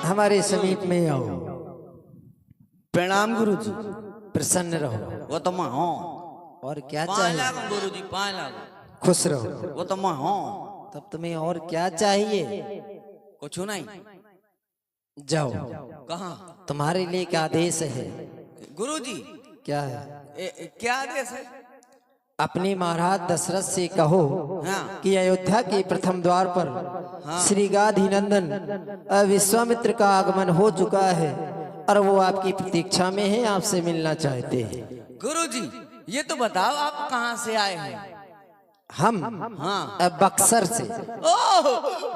हमारे समीप में आओ। प्रणाम गुरुजी। प्रसन्न रहो। वो तो मैं हूँ। और क्या पाँच चाहिए? लाख गुरुजी, 5 लाख। खुश रहो। वो तो मैं हूँ। तब तुम्हें और क्या चाहिए? कुछ नहीं। जाओ। कहाँ? तुम्हारे लिए एक आदेश है। गुरुजी क्या है? क्या आदेश है? अपने महाराज दशरथ से कहो हाँ। कि अयोध्या के प्रथम द्वार पर हाँ। श्री गाधिनंदन विश्वामित्र का आगमन हो चुका है और वो आपकी प्रतीक्षा में है, आपसे मिलना चाहते हैं। गुरुजी ये तो बताओ आप कहाँ से आए हैं? हम हाँ। बक्सर से। ओह,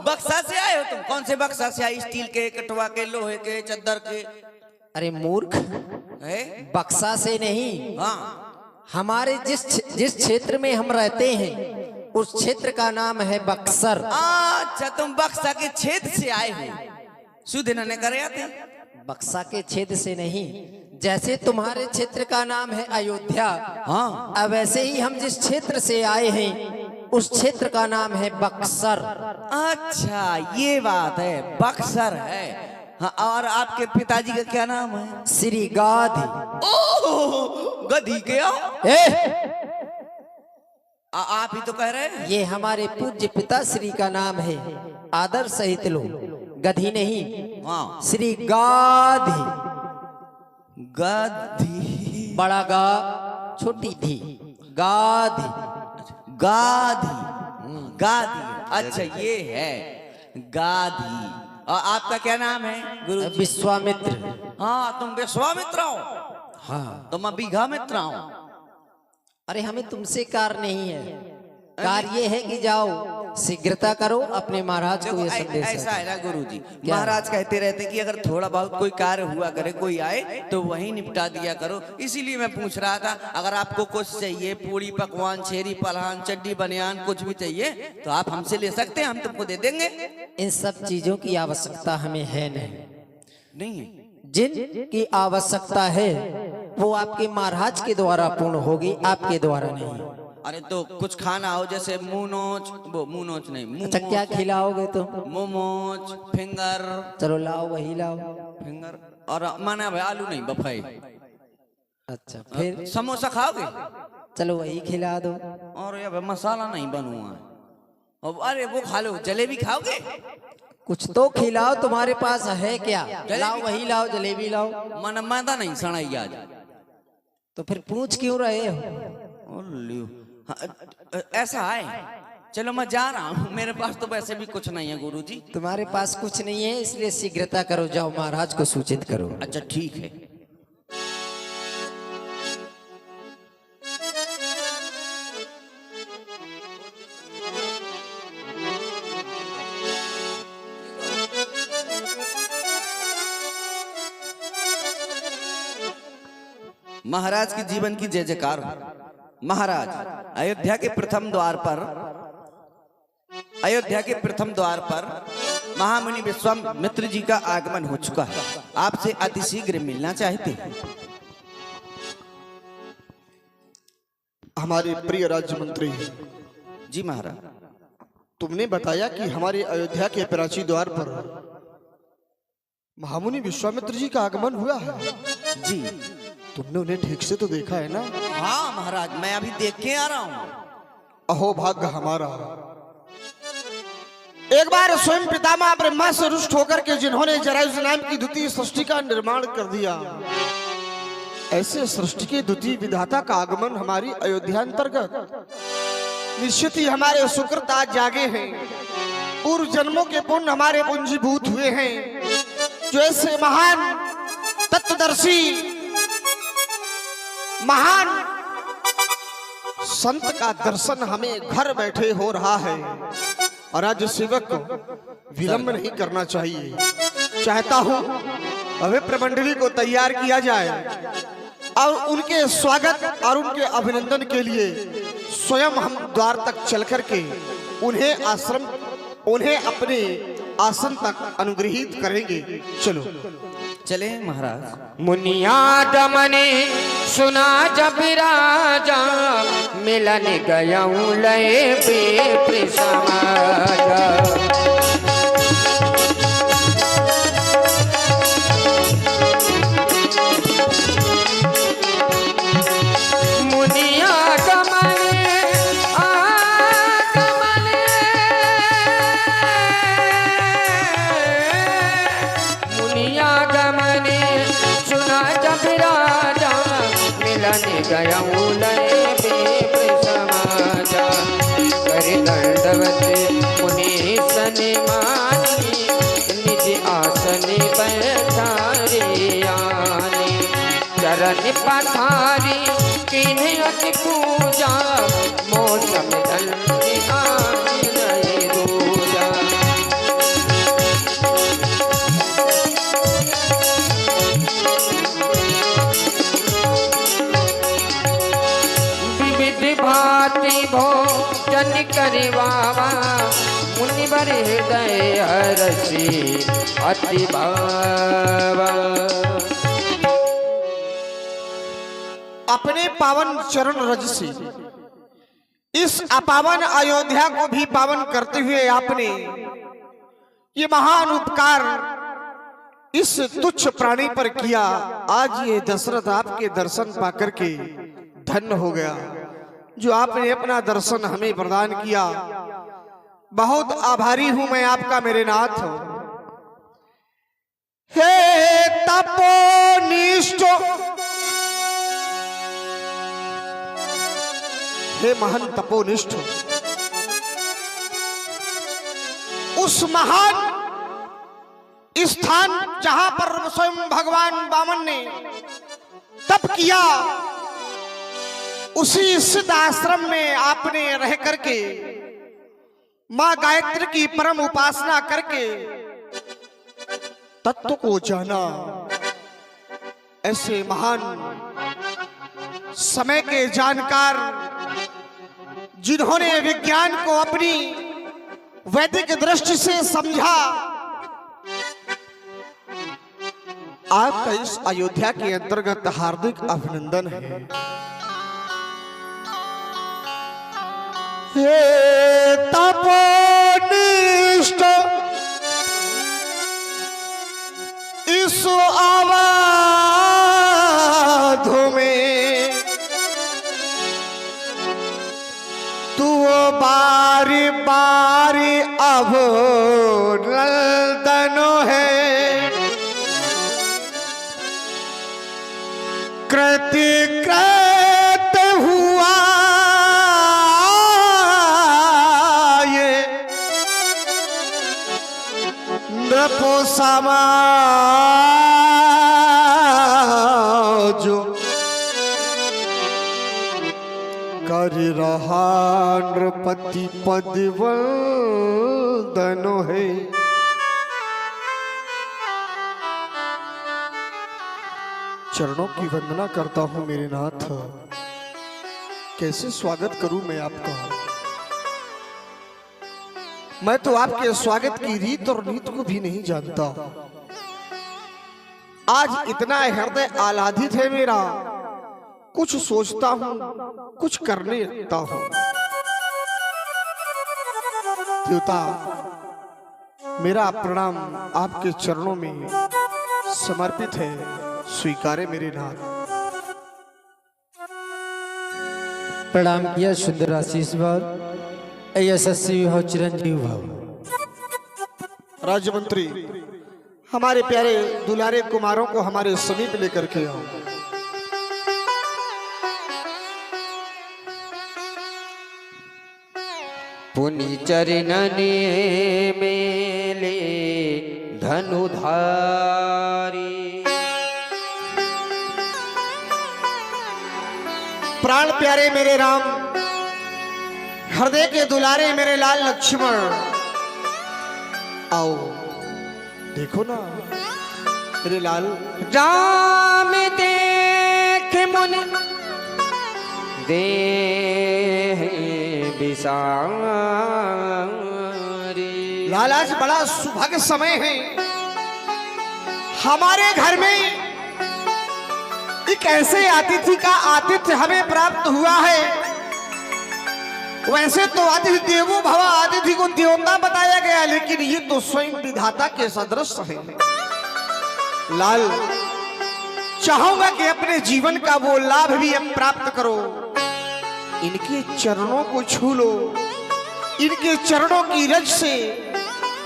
बक्सा से आए हो तुम? कौन से बक्सा से आए? स्टील के, कटवा के, लोहे के, चद्दर के? अरे मूर्ख, है? बक्सा से नहीं। हाँ। हमारे जिस क्षेत्र में हम रहते हैं उस क्षेत्र का नाम है बक्सर। अच्छा, तुम बक्सा के क्षेत्र से आए हो? शुद्ध ने करे आते? बक्सा के क्षेत्र से नहीं, जैसे तुम्हारे क्षेत्र का नाम है अयोध्या, हाँ, अब वैसे ही हम जिस क्षेत्र से आए हैं उस क्षेत्र का नाम है बक्सर। अच्छा ये बात है, बक्सर है। हाँ, और आपके पिताजी का क्या नाम है? श्री गाधी। ओह, गधी क्या? आप ही तो कह रहे हैं। ये हमारे पूज्य पिता श्री का नाम है, आदर सहित लो, गधी नहीं। हाँ। श्री गाधी। गधी। बड़ा गा, छोटी धी, गाधी। गाधी। गाधी, अच्छा ये है गाधी। और आपका क्या नाम है गुरु? विश्वामित्र। हाँ, तुम विश्वामित्र हो? हाँ। तो मैं बीघा मित्र हूँ। अरे हमें तुमसे कार्य नहीं है, कार्य ये है कि जाओ शीघ्रता करो, अपने महाराज को ये संदेश ऐसा है ना गुरुजी, क्या? महाराज कहते रहते कि अगर थोड़ा बहुत कोई कार्य हुआ करे, कोई आए तो वहीं निपटा दिया करो। इसीलिए मैं पूछ रहा था, अगर आपको कुछ चाहिए, पूड़ी पकवान, छेरी पलहान, चड्डी बनियान, कुछ भी चाहिए तो आप हमसे ले सकते हैं, हम तुमको दे देंगे। इन सब चीजों की आवश्यकता हमें है नहीं है। जिन की आवश्यकता है वो आपके महाराज के द्वारा पूर्ण होगी, आपके द्वारा नहीं। अरे तो कुछ खाना हो, जैसे मुनोच, वो मुनोच नहीं, अच्छा क्या खिलाओगे तुम? मोमोज, फिंगर। चलो लाओ, वही लाओ। फिंगर और माना भाई आलू नहीं, बफाई। अच्छा फिर समोसा खाओगे? चलो वही खिला दो। और ये मसाला नहीं बनूंगा। अरे वो खा लो। जलेबी खाओगे? कुछ तो खिलाओ, तुम्हारे पास है क्या? लाओ वही लाओ, जलेबी लाओ। मन मैदा नहीं सणाई आज। तो फिर पूछ क्यों रहे हो? ऐसा है, चलो मैं जा रहा हूँ, मेरे पास तो वैसे भी कुछ नहीं है गुरुजी। तुम्हारे पास कुछ नहीं है, इसलिए शीघ्रता करो, जाओ महाराज को सूचित करो। अच्छा ठीक है। महाराज की जीवन की जय जयकार हो। महाराज, अयोध्या के प्रथम द्वार पर महामुनि विश्वामित्र जी का आगमन हो चुका है। आपसे अतिशीघ्र मिलना चाहते हैं। हमारे प्रिय राज्य मंत्री जी महाराज। तुमने बताया कि हमारे अयोध्या के प्राचीन द्वार पर महामुनि विश्वामित्र जी का आगमन हुआ है। जी। तुमने उन्हें ठीक से तो देखा है ना? हाँ महाराज, मैं अभी देख के आ रहा हूँ। अहो भाग्य हमारा, एक बार स्वयं पितामह ब्रह्मा से रुष्ट होकर के जिन्होंने जरायुज नाम की द्वितीय सृष्टि का निर्माण कर दिया, ऐसे सृष्टि के द्वितीय विधाता का आगमन हमारी अयोध्या अंतर्गत निश्चित ही हमारे सुकृत आज जागे हैं। पूर्व जन्मों के पुण्य हमारे पूंजीभूत हुए हैं, जो ऐसे महान तत्वदर्शी महान संत का दर्शन हमें घर बैठे हो रहा है। और आज सेवक को विलंब नहीं करना चाहिए। चाहता हूं अभिप्र मंडली को तैयार किया जाए और उनके स्वागत और उनके अभिनंदन के लिए स्वयं हम द्वार तक चल करके उन्हें अपने आसन तक अनुग्रहित करेंगे। चलो चले महाराज। मुनियाद मने सुना जब राजा, मिलन गयऊं लय बेप्र समाजा। बन गया समाजा कर दंडवत मुनि सन मानी निज आसन बैठारे आने चरण पधारी किन्हीं अति पूजा मौसम दंड आने नए रोजा भांति भोजन करवावा मुनिवर हृदय हरसी अति भावा। अपने पावन चरण रज से इस अपावन अयोध्या को भी पावन करते हुए आपने ये महान उपकार इस तुच्छ प्राणी पर किया। आज ये दशरथ आपके दर्शन पाकर के धन्य हो गया जो आपने अपना दर्शन हमें प्रदान किया। बहुत आभारी हूं मैं आपका मेरे नाथ। हे तपोनिष्ठ, हे महान तपोनिष्ठ, उस महान स्थान जहां पर स्वयं भगवान वामन ने तप किया, उसी सिद्ध आश्रम में आपने रह करके मां गायत्री की परम उपासना करके तत्व को जाना। ऐसे महान समय के जानकार जिन्होंने विज्ञान को अपनी वैदिक दृष्टि से समझा, आपका इस अयोध्या के अंतर्गत हार्दिक अभिनंदन है। हे तपोनिष्ठ, इस अवध में तू बारी बारी अब नर्दनो है, कृतिकृत हुआ नृपो समाज कर रहा नृपति पद वंदनो है। चरणों की वंदना करता हूं मेरे नाथ। कैसे स्वागत करूं मैं आपका। मैं तो आपके स्वागत की रीत और नीत को भी नहीं जानता। आज इतना हृदय आह्लादित है मेरा, कुछ सोचता हूं, कुछ करने लगता हूं। देवता, मेरा प्रणाम आपके चरणों में समर्पित है, स्वीकारे मेरे नाथ। प्रणाम किया सुंदर आशीष भाव, यशस्वी भाव, चिरंजीव भाव। राज्य मंत्री, हमारे प्यारे दुलारे कुमारों को हमारे समीप लेकर के आओ। पुनि चरणने मेले धनुधारी, प्राण प्यारे मेरे राम, हृदय के दुलारे मेरे लाल लक्ष्मण, आओ देखो ना मेरे लाल। राम देख मुन देह बिसारी। लाल, आज बड़ा सुभाग्य समय है। हमारे घर में एक ऐसे अतिथि का आतिथ्य हमें प्राप्त हुआ है। वैसे तो अतिथि देवो भव, अतिथि को देवता बताया गया, लेकिन ये तो स्वयं विधाता के सदृश है। लाल, चाहूंगा कि अपने जीवन का वो लाभ भी हम प्राप्त करो। इनके चरणों को छू लो, इनके चरणों की रज से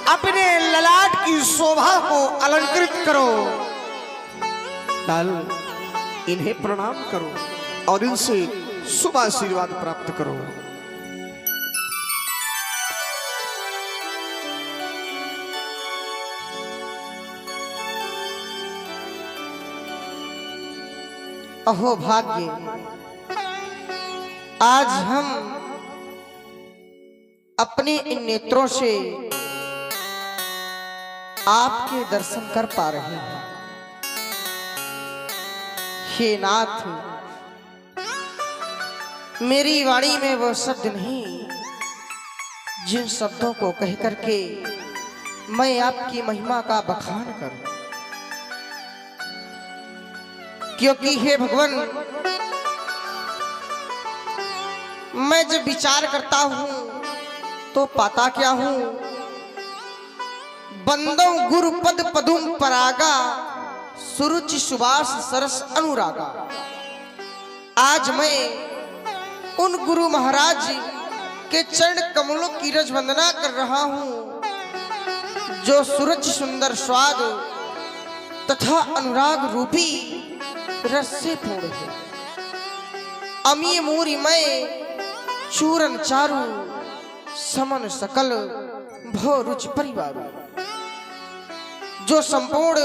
अपने ललाट की शोभा को अलंकृत करो। लाल, इन्हें प्रणाम करो और इनसे शुभ आशीर्वाद प्राप्त करो। अहो भाग्य, आज हम अपने इन नेत्रों से आपके दर्शन कर पा रहे हैं। हे नाथ, मेरी वाणी में वो शब्द नहीं जिन शब्दों को कह करके मैं आपकी महिमा का बखान करूं, क्योंकि हे भगवान, मैं जब विचार करता हूं तो पाता क्या हूं, बंदों गुरु पद पदुम परागा, सुरुचि सुबास सरस अनुरागा। आज मैं उन गुरु महाराज के चरण कमलों की रज वंदना कर रहा हूं, जो सुरुचि सुंदर स्वाद तथा अनुराग रूपी रस से पूर्ण है। अमीय मूरी मैं चूरन चारु, समन सकल भव रुचि परिवार, जो संपूर्ण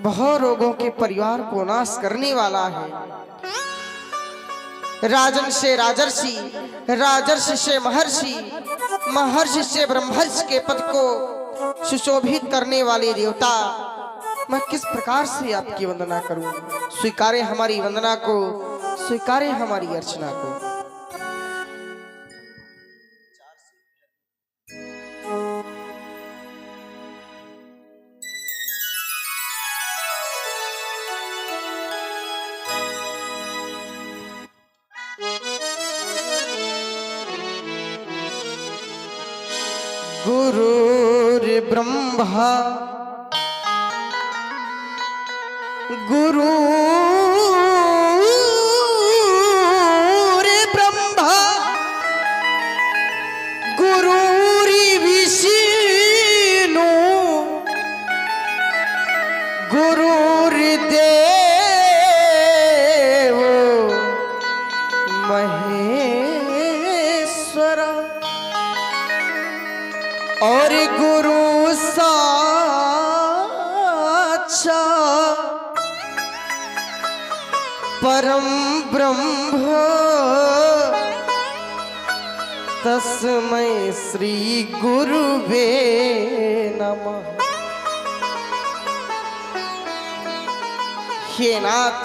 भव रोगों के परिवार को नाश करने वाला है। राजन से राजर्षि, राजर्षि से महर्षि, महर्षि से ब्रह्मर्षि के पद को सुशोभित करने वाले देवता, मैं किस प्रकार से आपकी वंदना करूं। स्वीकारे हमारी वंदना को, स्वीकारे हमारी अर्चना को। गुरुर्ब्रह्मा गुरुर्ब्रह्मा गुरुर्विष्णु गुरुर्देव महेश्वर और गुरु साक्षात् परम ब्रह्म तस्मै श्री गुरुवे नमः। हे नाथ,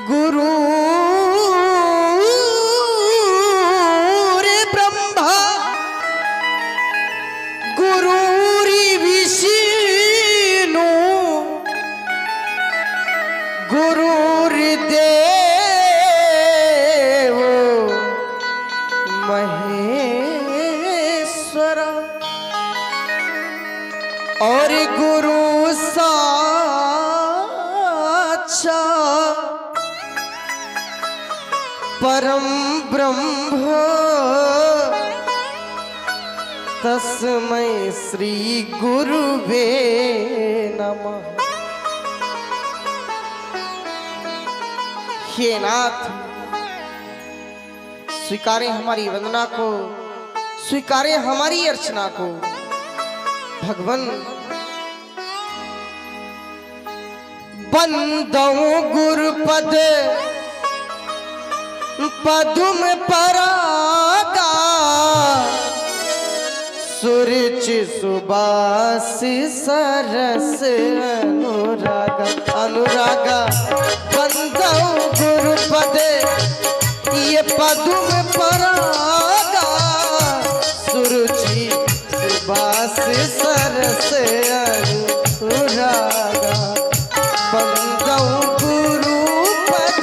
गुरु गुरुर्देव महेश्वर और गुरु साक्षात् परम ब्रह्म तस्मै श्री गुरुवे नमः। हे नाथ, स्वीकारे हमारी वंदना को, स्वीकारे हमारी अर्चना को। भगवान, बंदों गुरुपद पदुम परागा, सुरुचि सुबास सरस अनुरागा। अनुरागा बंदों गुरुपद ये पदुम परागा, सुरुचि सुबास सरस अनुरागा। बंदों गुरुपद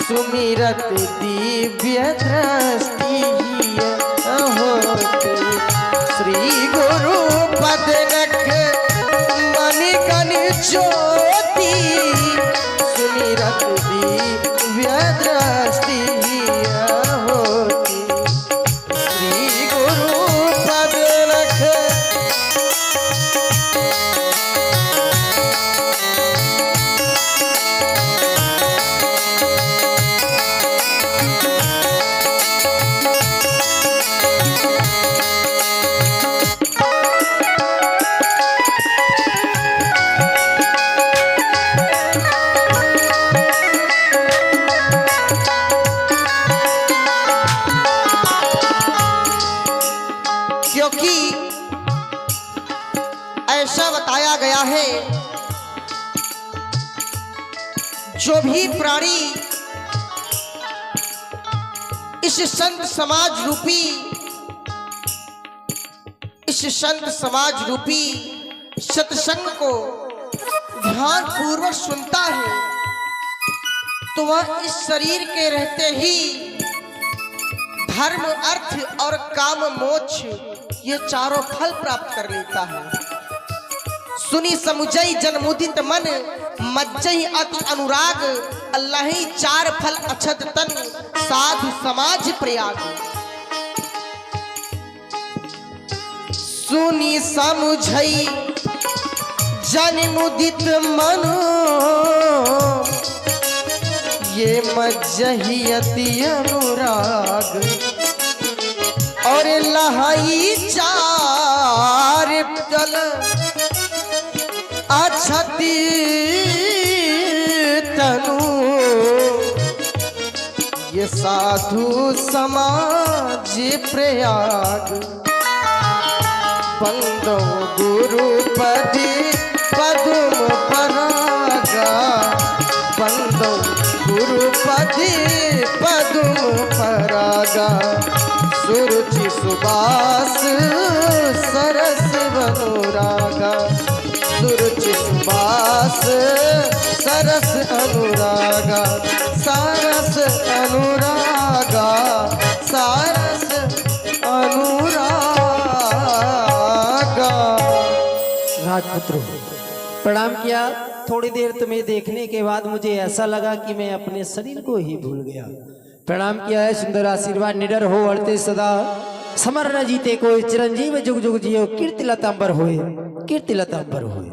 सुमिरत दिव्य दृष्टि होती श्री गुरु पद नख मणिकन ज्योति सुमिरत दिव्य दृष्टि होती श्री गुरु पद नख। क्योंकि ऐसा बताया गया है जो भी प्राणी इस संत समाज रूपी सत्संग को ध्यान पूर्वक सुनता है तो वह इस शरीर के रहते ही धर्म अर्थ और काम मोक्ष ये चारों फल प्राप्त कर लेता है। सुनी समुझई जनमुदित मन मज्जई अति अनुराग अल्लाह चार फल अछत तन साधु समाज प्रयाग। सुनी समुझई जनमुदित मन ये मज्जई अति अनुराग और लहाई चार दल अछति तनु ये साधु समाज प्रयाग। बंदो गुरुपति पदुम परागा बंदो गुरुपति पदुम परागा सुरुचि सुबास सरस अनुरागा सुरुचि सुबास सरस अनुरागा सरस अनुरागा सरस अनुरागा। राजपुत्रों प्रणाम किया। थोड़ी देर तुम्हें देखने के बाद मुझे ऐसा लगा कि मैं अपने शरीर को ही भूल गया। प्रणाम किया है। सुंदर आशीर्वाद निडर हो अड़ते सदा समर न जीते कोई चिरंजीव जुग जुग जियो कीर्ति लतांबर होए कीर्ति लतांबर होए।